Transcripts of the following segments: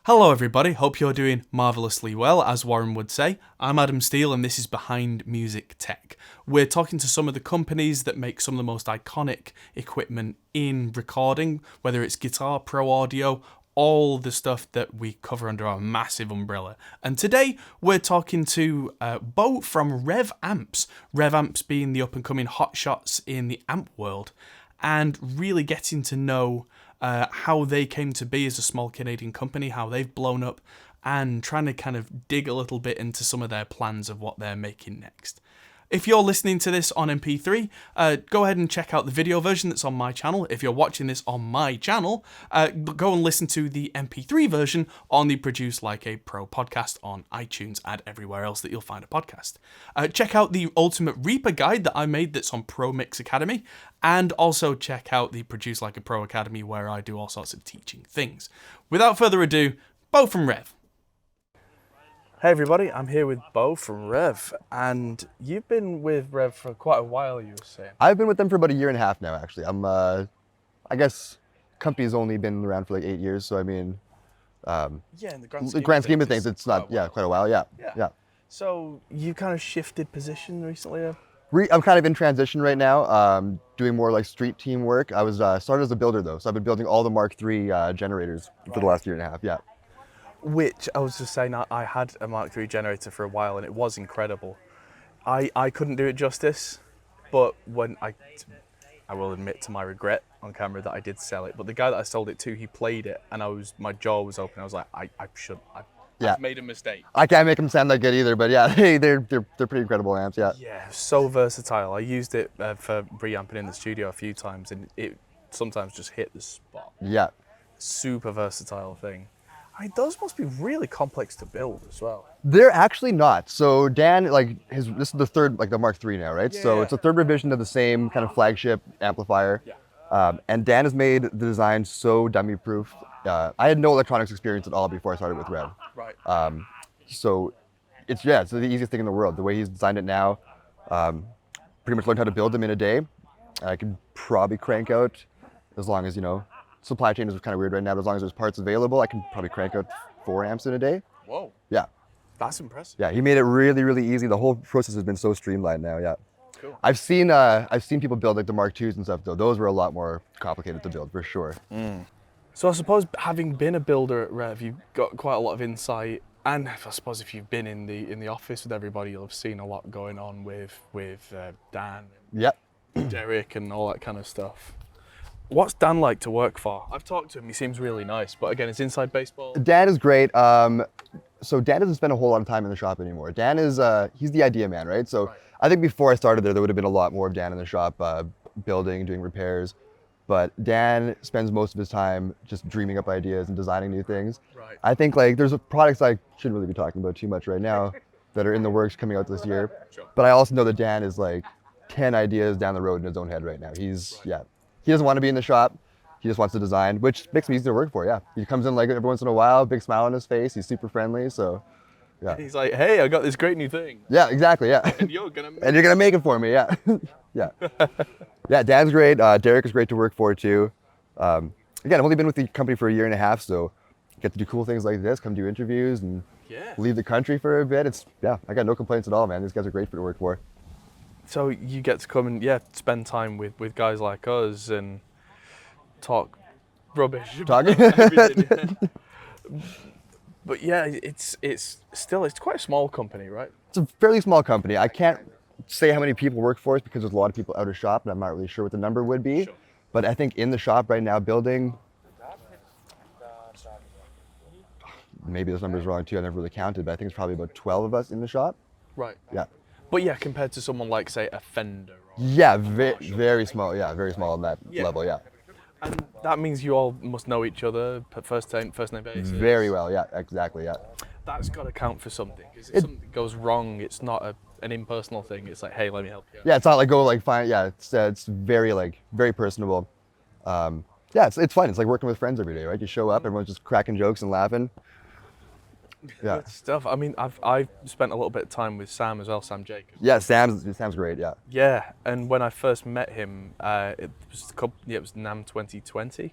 Hello everybody, hope you're doing marvellously well, as Warren would say. I'm Adam Steele and this is Behind Music Tech. We're talking to some of the companies that make some of the most iconic equipment in recording, whether it's guitar, pro audio, all the stuff that we cover under our massive umbrella. And today we're talking to Bo from Revv Amps, Revv Amps being the up and coming hotshots in the amp world, and really getting to know how they came to be as a small Canadian company, how they've blown up, and trying to kind of dig a little bit into some of their plans of what they're making next. If you're listening to this on MP3, go ahead and check out the video version that's on my channel. If you're watching this on my channel, go and listen to the MP3 version on the Produce Like a Pro podcast on iTunes and everywhere else that you'll find a podcast. Check out the Ultimate Reaper guide that I made that's on Pro Mix Academy, and also check out the Produce Like a Pro Academy where I do all sorts of teaching things. Without further ado, Bo from Revv. Hey everybody, I'm here with Bo from Revv, and you've been with Revv for quite a while, you were saying. I've been with them for about a year and a half now, actually. I guess, company's only been around for like 8 years, so I mean, In the grand scheme of things, it's not, quite a while, yeah. So you kind of shifted position recently? I'm kind of in transition right now, doing more like street team work. I was started as a builder though, so I've been building all the Mark III generators for the last year and a half, yeah. Which, I was just saying, I had a Mark III generator for a while and it was incredible. I couldn't do it justice, but when I will admit to my regret on camera that I did sell it, but the guy that I sold it to, he played it and my jaw was open. I was like, I've made a mistake. I can't make them sound that good either, but yeah, they're pretty incredible amps, yeah. Yeah, so versatile. I used it for preamping in the studio a few times and it sometimes just hit the spot. Yeah. Super versatile thing. I mean, those must be really complex to build as well. They're actually not. So Dan, this is the third, the Mark III now, right? Yeah. So it's a third revision of the same kind of flagship amplifier. Yeah. And Dan has made the design so dummy-proof. I had no electronics experience at all before I started with Revv. Right. So it's the easiest thing in the world. The way he's designed it now, pretty much learned how to build them in a day. I could probably crank out, as long as, supply chain is kind of weird right now, but as long as there's parts available, I can probably crank out 4 amps in a day. Whoa. Yeah. That's impressive. Yeah, he made it really, really easy. The whole process has been so streamlined now, yeah. Cool. I've seen people build the Mark IIs and stuff though. Those were a lot more complicated to build for sure. So I suppose having been a builder at Revv, you've got quite a lot of insight, and I suppose if you've been in the office with everybody, you'll have seen a lot going on with Dan, Yep. and Derek, and all that kind of stuff. What's Dan like to work for? I've talked to him, he seems really nice, but again, it's inside baseball. Dan is great. So Dan doesn't spend a whole lot of time in the shop anymore. Dan is, he's the idea man, right? So Right. I think before I started there would have been a lot more of Dan in the shop, building, doing repairs. But Dan spends most of his time just dreaming up ideas and designing new things. Right. I think there's products I shouldn't really be talking about too much right now that are in the works coming out this year. Sure. But I also know that Dan is 10 ideas down the road in his own head right now. He doesn't want to be in the shop. He just wants to design, which makes him easy to work for, yeah. He comes in every once in a while, big smile on his face. He's super friendly, so yeah. He's like, hey, I got this great new thing. Yeah, exactly, yeah. And you're gonna make And you're gonna make it for me, yeah. Yeah. Yeah, Dan's great. Derek is great to work for too. Again, I've only been with the company for a year and a half, so get to do cool things like this, come do interviews and leave the country for a bit. I got no complaints at all, man. These guys are great to work for. So you get to come and spend time with guys like us and talk rubbish. Talking. Everything. But yeah, it's quite a small company, right? It's a fairly small company. I can't say how many people work for us because there's a lot of people out of shop, and I'm not really sure what the number would be. Sure. But I think in the shop right now, building, maybe this number is wrong too. I never really counted, but I think it's probably about 12 of us in the shop. Right. Yeah. But yeah, compared to someone like, say, a Fender. Yeah, very small. Yeah, very small on that level. Yeah. And that means you all must know each other, first name basis. Very well. Yeah, exactly. Yeah. That's got to count for something. Because if something goes wrong, it's not an impersonal thing. It's like, hey, let me help you. Yeah, it's not go find. Yeah, it's very very personable. Yeah, it's fun. It's like working with friends every day, right? You show up, everyone's just cracking jokes and laughing. Yeah. Good stuff. I mean, I've spent a little bit of time with Sam as well, Sam Jacobs. Yeah, Sam's great. Yeah. Yeah, and when I first met him, it was NAMM 2020,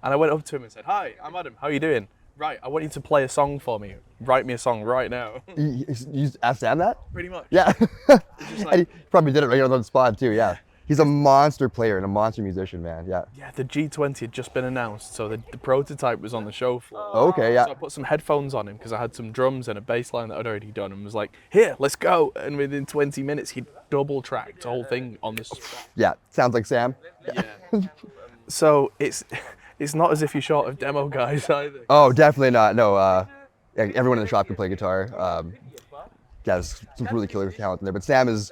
and I went up to him and said, "Hi, I'm Adam. How are you doing?" Right, I want you to play a song for me. Write me a song right now. You asked Sam that? Pretty much. Yeah. Just like, And he probably did it right on the spot too, yeah. He's a monster player and a monster musician, man, yeah. yeah, the G20 had just been announced, so the prototype was on the show floor. Okay, yeah. So I put some headphones on him because I had some drums and a bass line that I'd already done and was like, here, let's go. And within 20 minutes, he double tracked the whole thing on the spot. Yeah, sounds like Sam. Yeah. So it's not as if you're short of demo guys either. Oh, definitely not. No, yeah, everyone in the shop can play guitar. Yeah, there's some really killer talent in there. But Sam's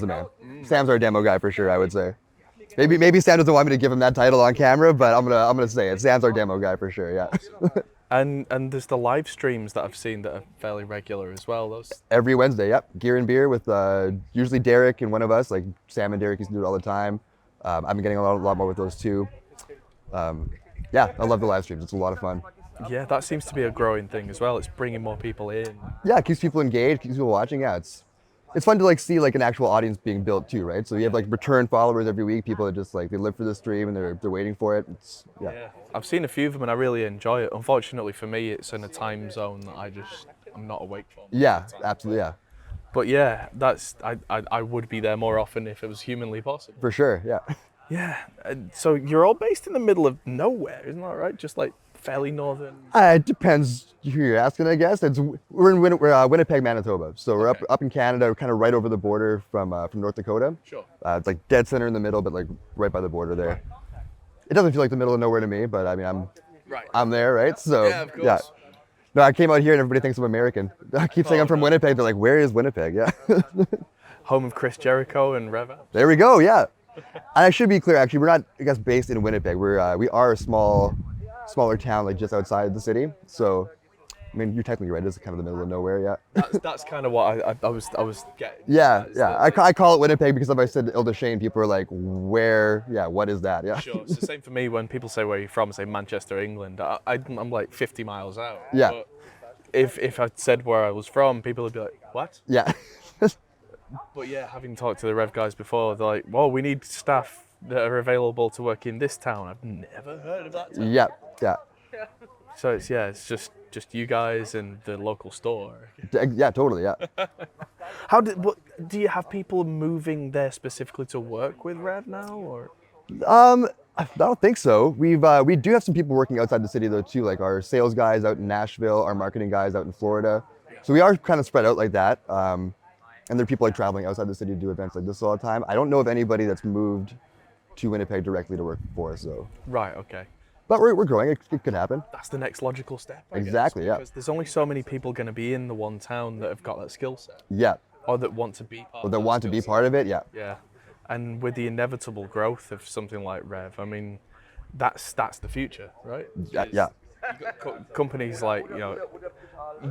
the man. Sam's our demo guy for sure, I would say. Maybe Sam doesn't want me to give him that title on camera, but I'm gonna say it. Sam's our demo guy for sure. Yeah. And there's the live streams that I've seen that are fairly regular as well. Those. Every Wednesday, yep. Gear and Beer with usually Derek and one of us. Like Sam and Derek used to do it all the time. I've been getting a lot more with those too. Yeah, I love the live streams. It's a lot of fun. Yeah, that seems to be a growing thing as well. It's bringing more people in. Yeah, it keeps people engaged, keeps people watching. Yeah, it's fun to like see like an actual audience being built too, right? So you have like return followers every week. People are just like they live for the stream and they're waiting for it. Yeah. I've seen a few of them and I really enjoy it. Unfortunately for me, it's in a time zone that I'm not awake for. Yeah, absolutely. Yeah. But yeah, I would be there more often if it was humanly possible. For sure. Yeah. Yeah. So you're all based in the middle of nowhere, isn't that right? Just like fairly northern. It depends who you're asking, I guess. We're in Winnipeg, Manitoba. So we're Okay. up in Canada, we're kind of right over the border from North Dakota. Sure. It's like dead center in the middle, but like right by the border there. It doesn't feel like the middle of nowhere to me, but I mean, Right. I'm there, right? So Yeah, of course. No, I came out here and everybody thinks I'm American. I keep saying I'm from Winnipeg. They're like, where is Winnipeg? Yeah. Home of Chris Jericho and Revv Amps. There we go. Yeah. And I should be clear, actually, we're not, I guess, based in Winnipeg. We are a smaller town, like just outside the city. So, I mean, you're technically right. It's kind of the middle of nowhere. Yeah. That's kind of what I was getting. Yeah. Yeah. I call it Winnipeg because if I said Ildeshane, people are like, where? Yeah. What is that? Yeah. Sure. It's the same for me when people say where you're from, say Manchester, England. I'm like 50 miles out. Yeah. But if I said where I was from, people would be like, what? Yeah. But yeah, having talked to the Revv guys before, they're like, well, we need staff that are available to work in this town. I've never heard of that town. Yeah. Yeah. So it's just you guys and the local store. Yeah. Totally. Yeah. Do you have people moving there specifically to work with Revv now, or? I don't think so. We do have some people working outside the city though too, like our sales guys out in Nashville, our marketing guys out in Florida. So we are kind of spread out like that. And there are people like traveling outside the city to do events like this all the time. I don't know of anybody that's moved to Winnipeg directly to work for us though. Right. Okay. But we're growing. It could happen. That's the next logical step. I Exactly. guess, Yeah. because there's only so many people going to be in the one town that have got that skill set, Yeah. or that want to be part. Or of that that want to skill be set. part of it. Yeah. Yeah, and with the inevitable growth of something like Revv, I mean, that's the future, right? Yeah. Is Yeah. you've got companies like,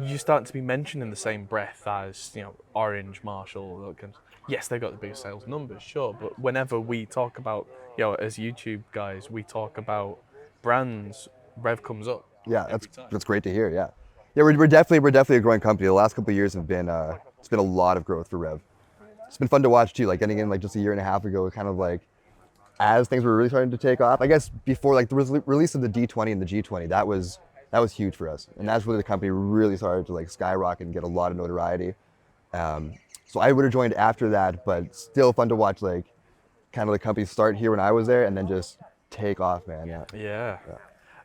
you start to be mentioned in the same breath as, Orange, Marshall. Yes, they've got the biggest sales numbers, sure, but whenever we talk about, as YouTube guys, we talk about brands, Revv comes up. Yeah. every time. That's great to hear. Yeah. Yeah. We're definitely a growing company. The last couple of years have been it's been a lot of growth for Revv. It's been fun to watch too. Like getting in like just a year and a half ago, kind of like as things were really starting to take off. I guess before like the release of the D20 and the G20, that was huge for us, and that's where the company really started to like skyrocket and get a lot of notoriety. So I would have joined after that, but still fun to watch like kind of the company start here when I was there and then just take off, man. Yeah. Yeah.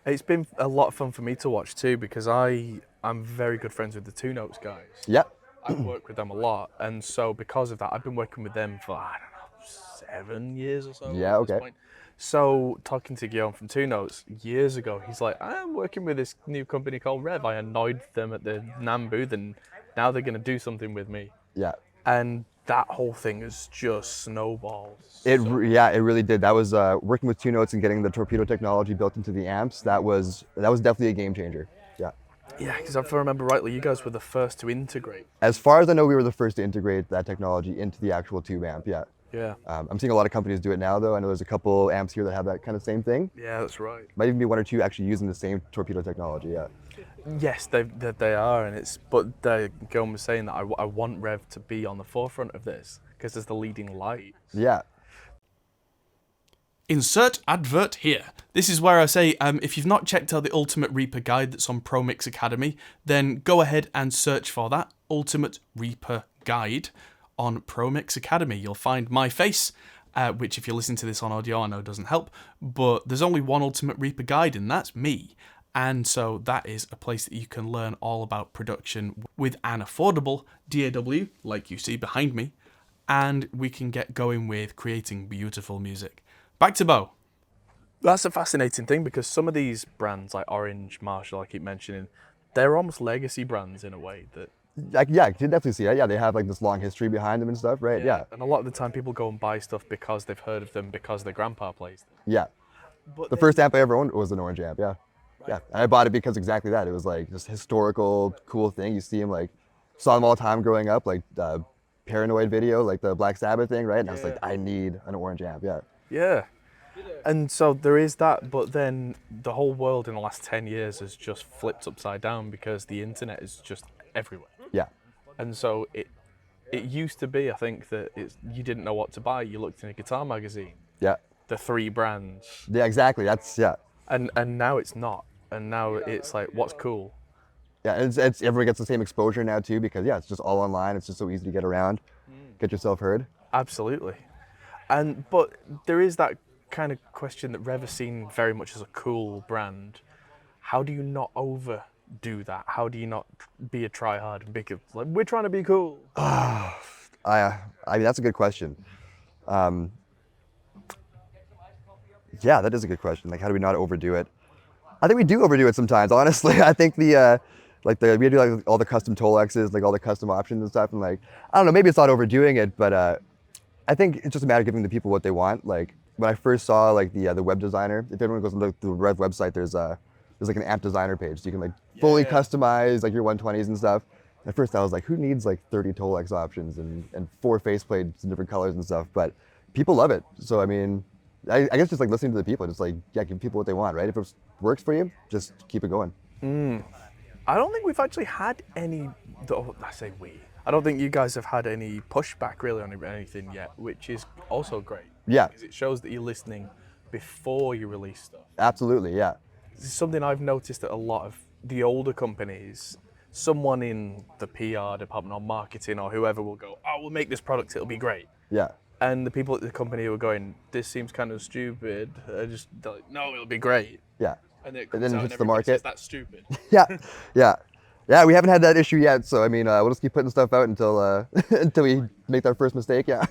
It's been a lot of fun for me to watch too, because I'm very good friends with the Two Notes guys. Yeah. I work with them a lot, and so because of that, I've been working with them for, I don't know, 7 years or so. Yeah, at this okay. point. So talking to Guillaume from Two Notes years ago, he's like, I'm working with this new company called Revv. I annoyed them at the NAMM booth, and now they're going to do something with me. Yeah. And that whole thing is just snowballs. It really did. That was working with Two Notes and getting the torpedo technology built into the amps. That was definitely a game changer. Yeah. Yeah, because if I remember rightly, you guys were the first to integrate. As far as I know, we were the first to integrate that technology into the actual tube amp. Yeah. Yeah. I'm seeing a lot of companies do it now, though. I know there's a couple amps here that have that kind of same thing. Yeah, that's right. Might even be one or two actually using the same torpedo technology. Yeah. Yes, they are, but Guillaume was saying that I want Revv to be on the forefront of this because it's the leading light. Yeah. Insert advert here. This is where I say, if you've not checked out the Ultimate Reaper guide that's on Pro Mix Academy, then go ahead and search for that Ultimate Reaper guide on Pro Mix Academy. You'll find my face, which if you listen to this on audio, I know doesn't help, but there's only one Ultimate Reaper guide, and that's me. And so that is a place that you can learn all about production with an affordable DAW, like you see behind me, and we can get going with creating beautiful music. Back to Bo. That's a fascinating thing because some of these brands, like Orange, Marshall, I keep mentioning, they're almost legacy brands in a way that. Yeah, you can definitely see that. Yeah, they have like this long history behind them and stuff, right? Yeah. And a lot of the time people go and buy stuff because they've heard of them because their grandpa plays them. Yeah. But the first amp I ever owned was an Orange amp, yeah. Right. Yeah, and I bought it because exactly that. It was like this historical, cool thing. You see them like, saw them all the time growing up, like Paranoid video, like the Black Sabbath thing, right? And I was like, I need an Orange amp, yeah. Yeah. And so there is that, but then the whole world in the last 10 years has just flipped upside down because the internet is just everywhere. Yeah. And so it used to be, I think, that you didn't know what to buy. You looked in a guitar magazine. Yeah. The 3 brands. Yeah, exactly. That's, yeah. And now it's not. And now it's like, what's cool? Yeah, and it's everyone gets the same exposure now too because, yeah, it's just all online. It's just so easy to get around, get yourself heard. Absolutely. But there is that kind of question that Revv is seen very much as a cool brand. How do you not overdo that? How do you not be a try-hard and like, we're trying to be cool? I mean, that's a good question. Yeah, that is a good question. Like, how do we not overdo it? I think we do overdo it sometimes, honestly. I think we do like all the custom Tolexes, like all the custom options and stuff. And like, I don't know, maybe it's not overdoing it, but I think it's just a matter of giving the people what they want. Like when I first saw like the web designer, if everyone goes on the Revv website, there's like an amp designer page. So you can like fully customize like your 120s and stuff. At first I was like, who needs like 30 Tolex options and 4 faceplates in different colors and stuff? But people love it. So I mean, I guess just like listening to the people, just like, yeah, give people what they want, right? If it works for you, just keep it going. I don't think we've actually had any, I say we, I don't think you guys have had any pushback really on anything yet, which is also great. Yeah. Because it shows that you're listening before you release stuff. Absolutely, yeah. This is something I've noticed that a lot of the older companies, someone in the PR department or marketing or whoever will go, oh, we'll make this product, it'll be great. Yeah. And the people at the company who are going, this seems kind of stupid, they're like, no, it'll be great. Yeah. And then it And comes then it out hits and the everybody market. says, that's stupid. Yeah, we haven't had that issue yet. So I mean, we'll just keep putting stuff out until until we make our first mistake. Yeah.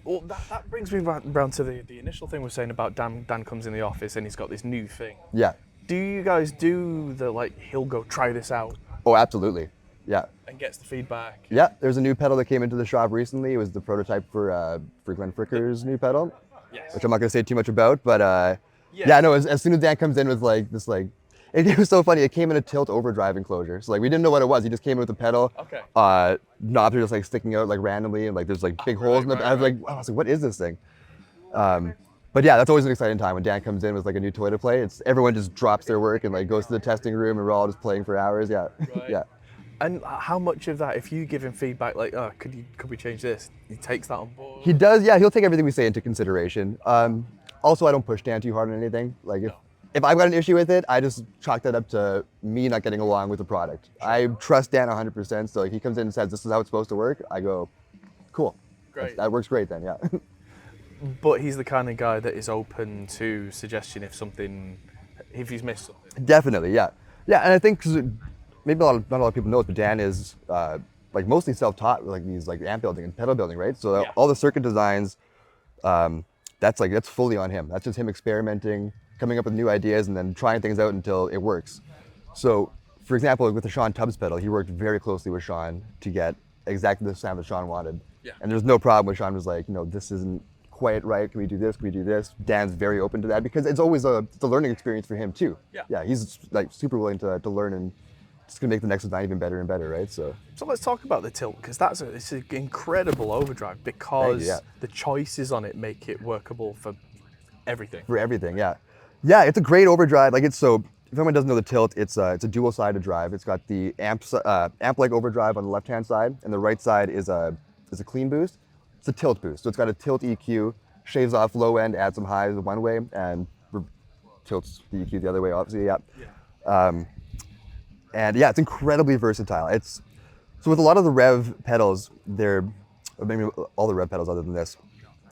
Well, that brings me round to the initial thing we were saying about Dan comes in the office and he's got this new thing. Yeah. Do you guys do the like he'll go try this out? Oh, absolutely. Yeah. And gets the feedback. Yeah. There's a new pedal that came into the shop recently. It was the prototype for Glenn Fricker's new pedal. Yes. Which I'm not going to say too much about, but yeah, no. As soon as Dan comes in with like this, like it was so funny. It came in a tilt overdrive enclosure, so like we didn't know what it was. He just came in with the pedal. Okay. Knobs are just like sticking out like randomly, and like there's like big holes in the. I was like, what is this thing? But yeah, that's always an exciting time when Dan comes in with like a new toy to play. It's everyone just drops their work and like goes to the testing room, and we're all just playing for hours. Yeah. Right. Yeah. And how much of that, if you give him feedback like, oh, could we change this? He takes that on board. He does. Yeah, he'll take everything we say into consideration. Also, I don't push Dan too hard on anything. Like if I've got an issue with it, I just chalk that up to me not getting along with the product. Sure. I trust Dan 100%. So like he comes in and says, this is how it's supposed to work. I go, cool. Great. That works great then, yeah. But he's the kind of guy that is open to suggestion if he's missed something. Definitely, yeah. Yeah, and I think 'cause maybe not a lot of people know it, but Dan is like mostly self-taught with like these like amp building and pedal building, right? So all the circuit designs, that's fully on him. That's just him experimenting, coming up with new ideas, and then trying things out until it works. So, for example, with the Sean Tubbs pedal, he worked very closely with Sean to get exactly the sound that Sean wanted. Yeah. And there's no problem when Sean was like, this isn't quite right. Can we do this? Can we do this? Dan's very open to that because it's always a learning experience for him too. Yeah. Yeah, he's like super willing to learn and it's gonna make the next design even better and better, right? So let's talk about the tilt because it's an incredible overdrive because the choices on it make it workable for everything. For everything, yeah. Yeah, it's a great overdrive. Like if anyone doesn't know the tilt, it's a dual-sided drive. It's got the amp-like overdrive on the left-hand side, and the right side is a clean boost. It's a tilt boost, so it's got a tilt EQ shaves off low end, adds some highs one way, and tilts the EQ the other way, obviously, yeah. And yeah, it's incredibly versatile. So with a lot of the Revv pedals, or maybe all the Revv pedals other than this,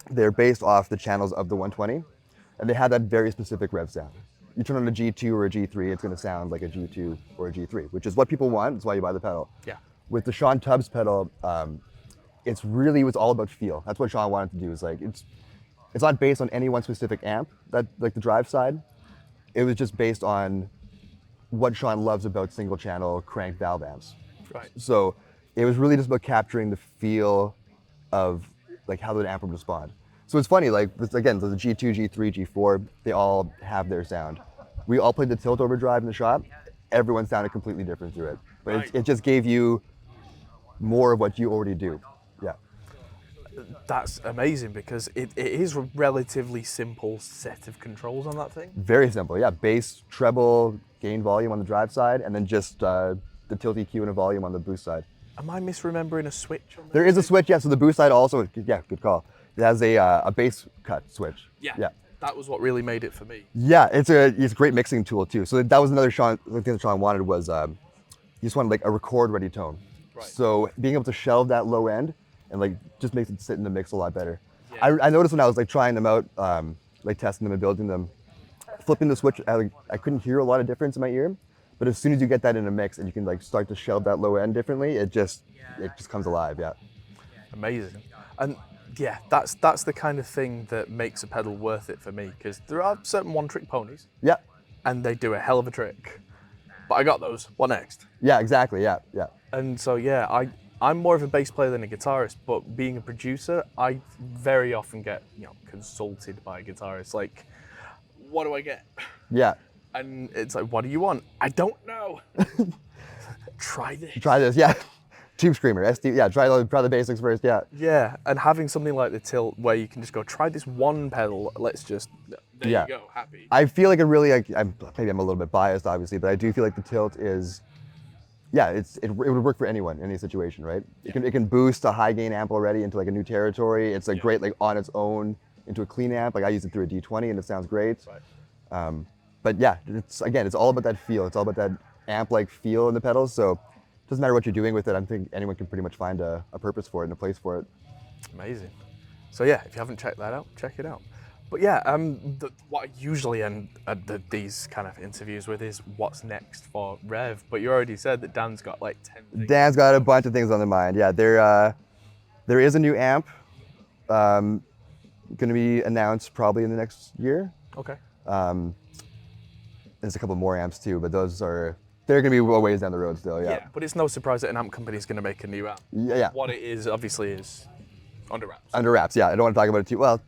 they're based off the channels of the 120, and they have that very specific Revv sound. You turn on a G2 or a G3, it's going to sound like a G2 or a G3, which is what people want. That's why you buy the pedal. Yeah. With the Sean Tubbs pedal, it was all about feel. That's what Sean wanted to do. Is like it's not based on any one specific amp, that like the drive side. It was just based on what Sean loves about single channel crank valve amps. Right. So it was really just about capturing the feel of like how the amp would respond. So it's funny, like again, the G2, G3, G4, they all have their sound. We all played the tilt overdrive in the shop. Everyone sounded completely different through it. But it just gave you more of what you already do. Yeah. That's amazing because it is a relatively simple set of controls on that thing. Very simple, yeah. Bass, treble, gain, volume on the drive side, and then just the tilt EQ and a volume on the boost side. Am I misremembering a switch on There is a switch, yeah. So the boost side also, yeah, good call. It has a bass cut switch. Yeah. That was what really made it for me. Yeah, it's a great mixing tool too. So that was another thing that Sean wanted was he just wanted like a record ready tone. Right. So being able to shelve that low end and like just makes it sit in the mix a lot better. Yeah. I noticed when I was like trying them out, like testing them and building them, flipping the switch, I couldn't hear a lot of difference in my ear. But as soon as you get that in a mix and you can like start to shelve that low end differently, it just comes alive. Yeah. Amazing. And yeah, that's the kind of thing that makes a pedal worth it for me, because there are certain one-trick ponies. Yeah. And they do a hell of a trick. But I got those. What next? Yeah, exactly. Yeah. And so yeah, I'm more of a bass player than a guitarist, but being a producer, I very often get consulted by a guitarist. Like, what do I get? Yeah. And it's like, what do you want? I don't know. Try this. Try this, yeah. Tube Screamer, SD, yeah, try the basics first, yeah. Yeah, and having something like the tilt where you can just go, try this one pedal, let's just, there you go, happy. I feel like it really, maybe I'm a little bit biased, obviously, but I do feel like the tilt is, yeah, it would work for anyone, any situation, right? Yeah. It can boost a high gain amp already into like a new territory. It's a great, like on its own, into a clean amp. Like I use it through a D20 and it sounds great. Right. But yeah, it's all about that feel. It's all about that amp-like feel in the pedals. So it doesn't matter what you're doing with it. I think anyone can pretty much find a purpose for it and a place for it. Amazing. So yeah, if you haven't checked that out, check it out. But yeah, what I usually end these kind of interviews with is what's next for Revv. But you already said that Dan's got like 10 things. Dan's got a bunch of things on the mind. Yeah, there is a new amp going to be announced probably in the next year. Okay. There's a couple more amps too, but they're going to be a ways down the road still, Yeah, but it's no surprise that an amp company is going to make a new amp. Yeah. What it is, obviously, is under wraps. Under wraps, yeah. I don't want to talk about it too well.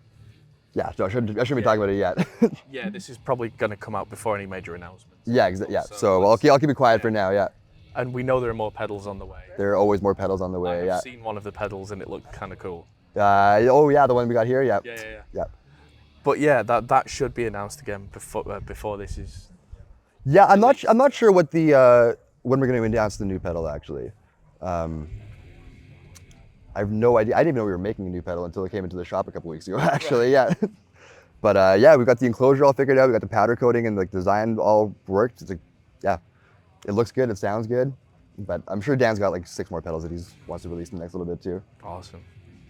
Yeah, I shouldn't be talking about it yet. Yeah, this is probably going to come out before any major announcements. Yeah, So I'll keep it quiet for now, yeah. And we know there are more pedals on the way. There are always more pedals on the way, I've seen one of the pedals and it looked kind of cool. Oh yeah, the one we got here, yeah. Yeah. But yeah, that should be announced again before this is. Yeah, I'm not sure what the when we're going to announce the new pedal actually. I have no idea. I didn't even know we were making a new pedal until it came into the shop a couple weeks ago. Actually, yeah. But yeah, we've got the enclosure all figured out. We got the powder coating and the design all worked. It's like, yeah, it looks good. It sounds good. But I'm sure Dan's got like 6 more pedals that he wants to release in the next little bit too. Awesome.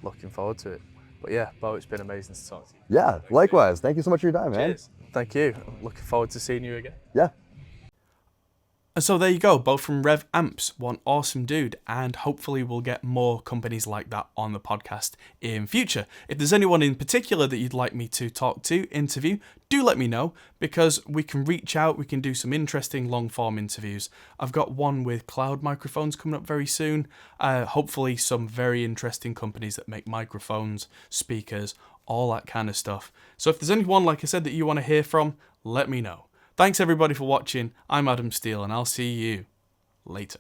Looking forward to it. But yeah, Bo, it's been amazing to talk to you. Yeah, likewise. Thank you so much for your time, man. Cheers. Thank you. I'm looking forward to seeing you again. Yeah. And so there you go, both from Revv Amps, one awesome dude, and hopefully we'll get more companies like that on the podcast in future. If there's anyone in particular that you'd like me to talk to, interview, do let me know, because we can reach out, we can do some interesting long-form interviews. I've got one with cloud microphones coming up very soon, hopefully some very interesting companies that make microphones, speakers, all that kind of stuff. So if there's anyone, like I said, that you want to hear from, let me know. Thanks everybody for watching. I'm Adam Steele and I'll see you later.